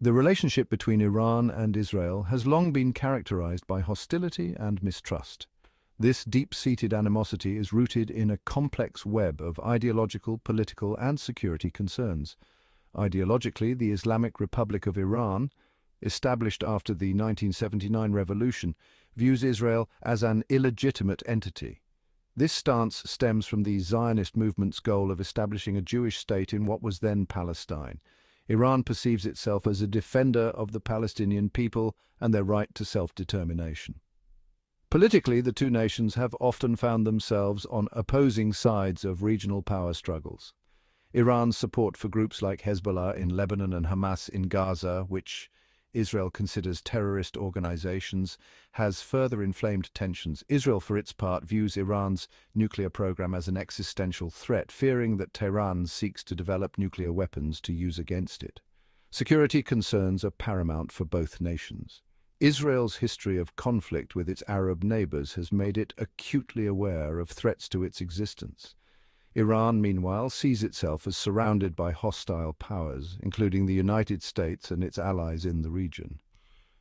The relationship between Iran and Israel has long been characterized by hostility and mistrust. This deep-seated animosity is rooted in a complex web of ideological, political, and security concerns. Ideologically, the Islamic Republic of Iran, established after the 1979 revolution, views Israel as an illegitimate entity. This stance stems from the Zionist movement's goal of establishing a Jewish state in what was then Palestine. Iran perceives itself as a defender of the Palestinian people and their right to self-determination. Politically, the two nations have often found themselves on opposing sides of regional power struggles. Iran's support for groups like Hezbollah in Lebanon and Hamas in Gaza, which Israel considers terrorist organizations, has further inflamed tensions. Israel, for its part, views Iran's nuclear program as an existential threat, fearing that Tehran seeks to develop nuclear weapons to use against it. Security concerns are paramount for both nations. Israel's history of conflict with its Arab neighbors has made it acutely aware of threats to its existence. Iran, meanwhile, sees itself as surrounded by hostile powers, including the United States and its allies in the region.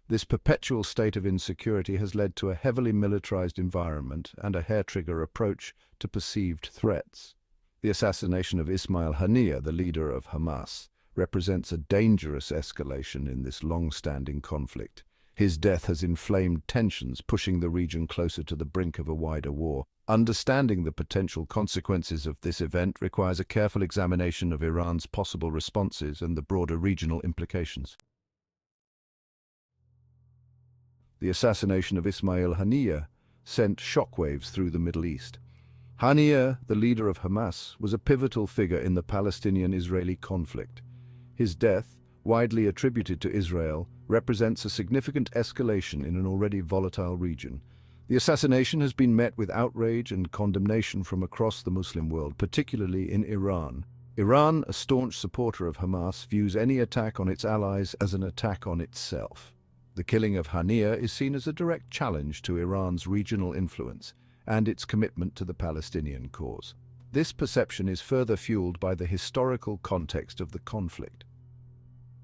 This perpetual state of insecurity has led to a heavily militarized environment and a hair-trigger approach to perceived threats. The assassination of Ismail Haniyeh, the leader of Hamas, represents a dangerous escalation in this long-standing conflict. His death has inflamed tensions, pushing the region closer to the brink of a wider war. Understanding the potential consequences of this event requires a careful examination of Iran's possible responses and the broader regional implications. The assassination of Ismail Haniyeh sent shockwaves through the Middle East. Haniyeh, the leader of Hamas, was a pivotal figure in the Palestinian-Israeli conflict. His death, widely attributed to Israel, represents a significant escalation in an already volatile region. The assassination has been met with outrage and condemnation from across the Muslim world, particularly in Iran. Iran, a staunch supporter of Hamas, views any attack on its allies as an attack on itself. The killing of Haniyeh is seen as a direct challenge to Iran's regional influence and its commitment to the Palestinian cause. This perception is further fueled by the historical context of the conflict.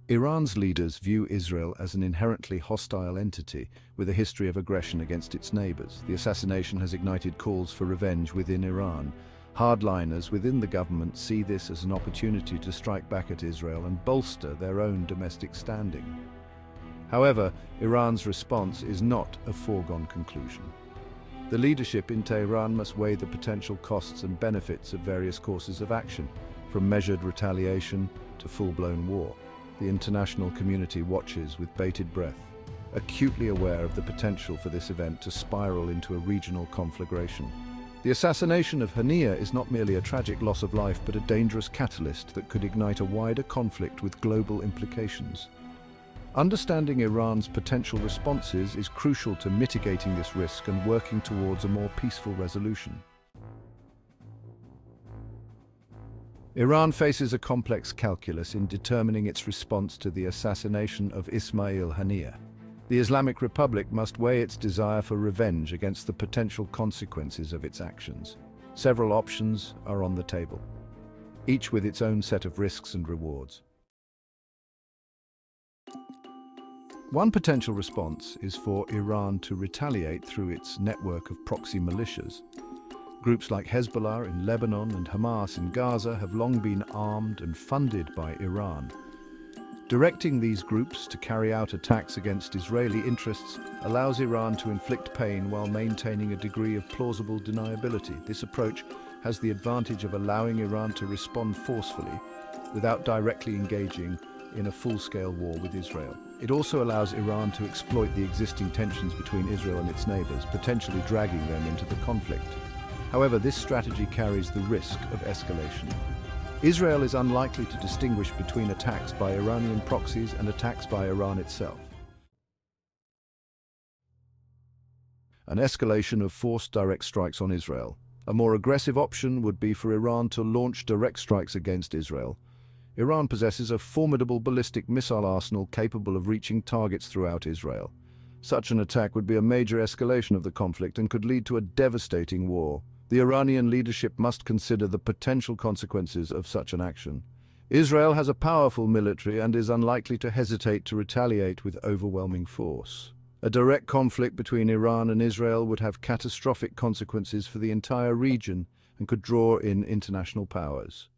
Iran's leaders view Israel as an inherently hostile entity with a history of aggression against its neighbors. The assassination has ignited calls for revenge within Iran. Hardliners within the government see this as an opportunity to strike back at Israel and bolster their own domestic standing. However, Iran's response is not a foregone conclusion. The leadership in Tehran must weigh the potential costs and benefits of various courses of action, from measured retaliation to full-blown war. The international community watches with bated breath, acutely aware of the potential for this event to spiral into a regional conflagration. The assassination of Haniyeh is not merely a tragic loss of life, but a dangerous catalyst that could ignite a wider conflict with global implications. Understanding Iran's potential responses is crucial to mitigating this risk and working towards a more peaceful resolution. Iran faces a complex calculus in determining its response to the assassination of Ismail Haniyeh. The Islamic Republic must weigh its desire for revenge against the potential consequences of its actions. Several options are on the table, each with its own set of risks and rewards. One potential response is for Iran to retaliate through its network of proxy militias. Groups like Hezbollah in Lebanon and Hamas in Gaza have long been armed and funded by Iran. Directing these groups to carry out attacks against Israeli interests allows Iran to inflict pain while maintaining a degree of plausible deniability. This approach has the advantage of allowing Iran to respond forcefully without directly engaging in a full-scale war with Israel. It also allows Iran to exploit the existing tensions between Israel and its neighbors, potentially dragging them into the conflict. However, this strategy carries the risk of escalation. Israel is unlikely to distinguish between attacks by Iranian proxies and attacks by Iran itself. An escalation of forced direct strikes on Israel. A more aggressive option would be for Iran to launch direct strikes against Israel. Iran possesses a formidable ballistic missile arsenal capable of reaching targets throughout Israel. Such an attack would be a major escalation of the conflict and could lead to a devastating war. The Iranian leadership must consider the potential consequences of such an action. Israel has a powerful military and is unlikely to hesitate to retaliate with overwhelming force. A direct conflict between Iran and Israel would have catastrophic consequences for the entire region and could draw in international powers.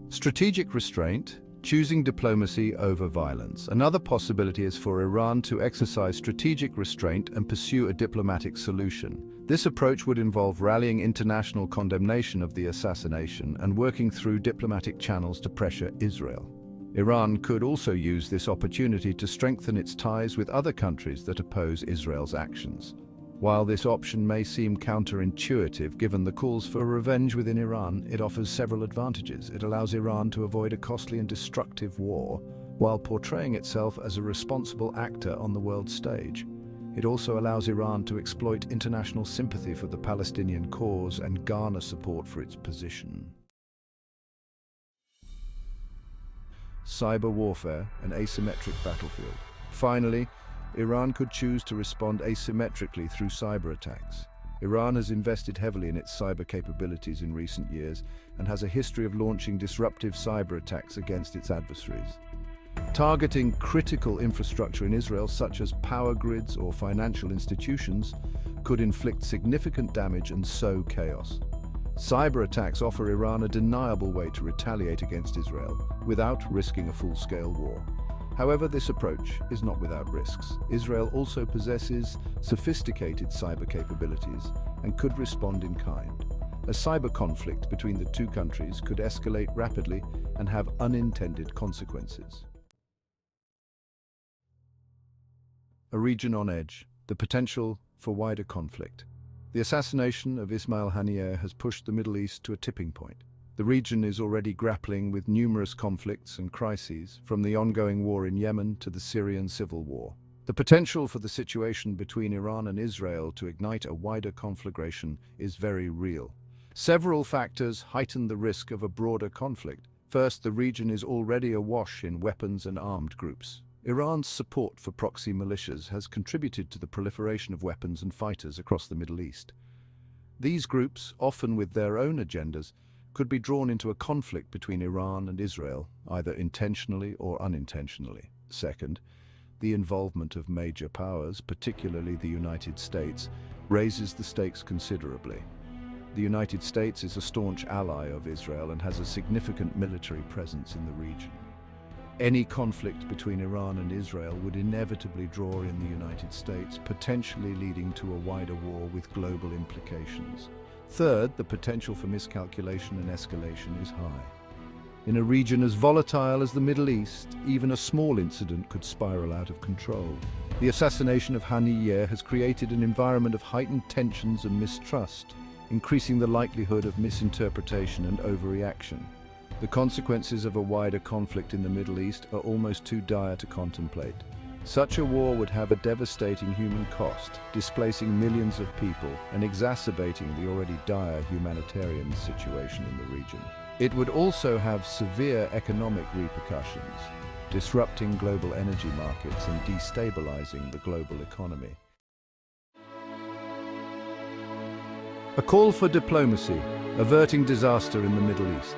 Strategic restraint, choosing diplomacy over violence. Another possibility is for Iran to exercise strategic restraint and pursue a diplomatic solution. This approach would involve rallying international condemnation of the assassination and working through diplomatic channels to pressure Israel. Iran could also use this opportunity to strengthen its ties with other countries that oppose Israel's actions. While this option may seem counterintuitive given the calls for revenge within Iran, it offers several advantages. It allows Iran to avoid a costly and destructive war, while portraying itself as a responsible actor on the world stage. It also allows Iran to exploit international sympathy for the Palestinian cause and garner support for its position. Cyber warfare, an asymmetric battlefield. Finally, Iran could choose to respond asymmetrically through cyber attacks. Iran has invested heavily in its cyber capabilities in recent years and has a history of launching disruptive cyber attacks against its adversaries. Targeting critical infrastructure in Israel, such as power grids or financial institutions, could inflict significant damage and sow chaos. Cyber attacks offer Iran a deniable way to retaliate against Israel without risking a full-scale war. However, this approach is not without risks. Israel also possesses sophisticated cyber capabilities and could respond in kind. A cyber conflict between the two countries could escalate rapidly and have unintended consequences. A region on edge, the potential for wider conflict. The assassination of Ismail Haniyeh has pushed the Middle East to a tipping point. The region is already grappling with numerous conflicts and crises, from the ongoing war in Yemen to the Syrian civil war. The potential for the situation between Iran and Israel to ignite a wider conflagration is very real. Several factors heighten the risk of a broader conflict. First, the region is already awash in weapons and armed groups. Iran's support for proxy militias has contributed to the proliferation of weapons and fighters across the Middle East. These groups, often with their own agendas, could be drawn into a conflict between Iran and Israel, either intentionally or unintentionally. Second, the involvement of major powers, particularly the United States, raises the stakes considerably. The United States is a staunch ally of Israel and has a significant military presence in the region. Any conflict between Iran and Israel would inevitably draw in the United States, potentially leading to a wider war with global implications. Third, the potential for miscalculation and escalation is high. In a region as volatile as the Middle East, even a small incident could spiral out of control. The assassination of Haniyeh has created an environment of heightened tensions and mistrust, increasing the likelihood of misinterpretation and overreaction. The consequences of a wider conflict in the Middle East are almost too dire to contemplate. Such a war would have a devastating human cost, displacing millions of people and exacerbating the already dire humanitarian situation in the region. It would also have severe economic repercussions, disrupting global energy markets and destabilizing the global economy. A call for diplomacy, averting disaster in the Middle East.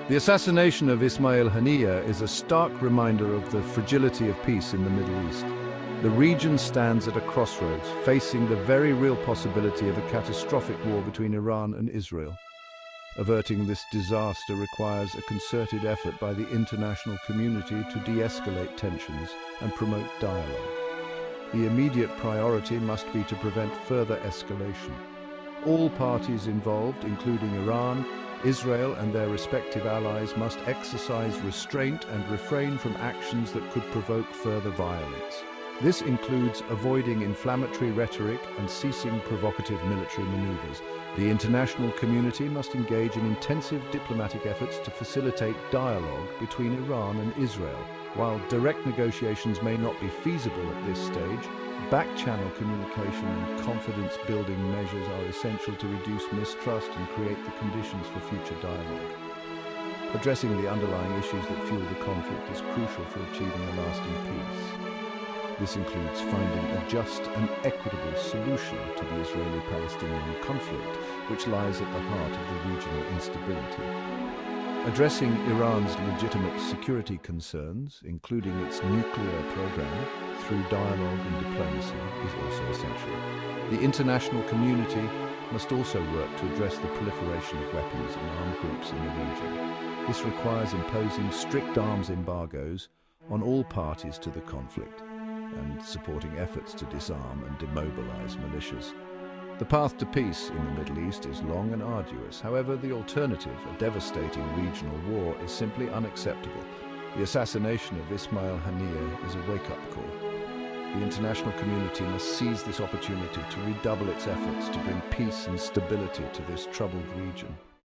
The assassination of Ismail Haniyeh is a stark reminder of the fragility of peace in the Middle East. The region stands at a crossroads, facing the very real possibility of a catastrophic war between Iran and Israel. Averting this disaster requires a concerted effort by the international community to de-escalate tensions and promote dialogue. The immediate priority must be to prevent further escalation. All parties involved, including Iran, Israel and their respective allies, must exercise restraint and refrain from actions that could provoke further violence. This includes avoiding inflammatory rhetoric and ceasing provocative military maneuvers. The international community must engage in intensive diplomatic efforts to facilitate dialogue between Iran and Israel. While direct negotiations may not be feasible at this stage, back-channel communication and confidence-building measures are essential to reduce mistrust and create the conditions for future dialogue. Addressing the underlying issues that fuel the conflict is crucial for achieving a lasting peace. This includes finding a just and equitable solution to the Israeli-Palestinian conflict, which lies at the heart of the regional instability. Addressing Iran's legitimate security concerns, including its nuclear program, through dialogue and diplomacy is also essential. The international community must also work to address the proliferation of weapons and armed groups in the region. This requires imposing strict arms embargoes on all parties to the conflict and supporting efforts to disarm and demobilize militias. The path to peace in the Middle East is long and arduous. However, the alternative, a devastating regional war, is simply unacceptable. The assassination of Ismail Haniyeh is a wake-up call. The international community must seize this opportunity to redouble its efforts to bring peace and stability to this troubled region.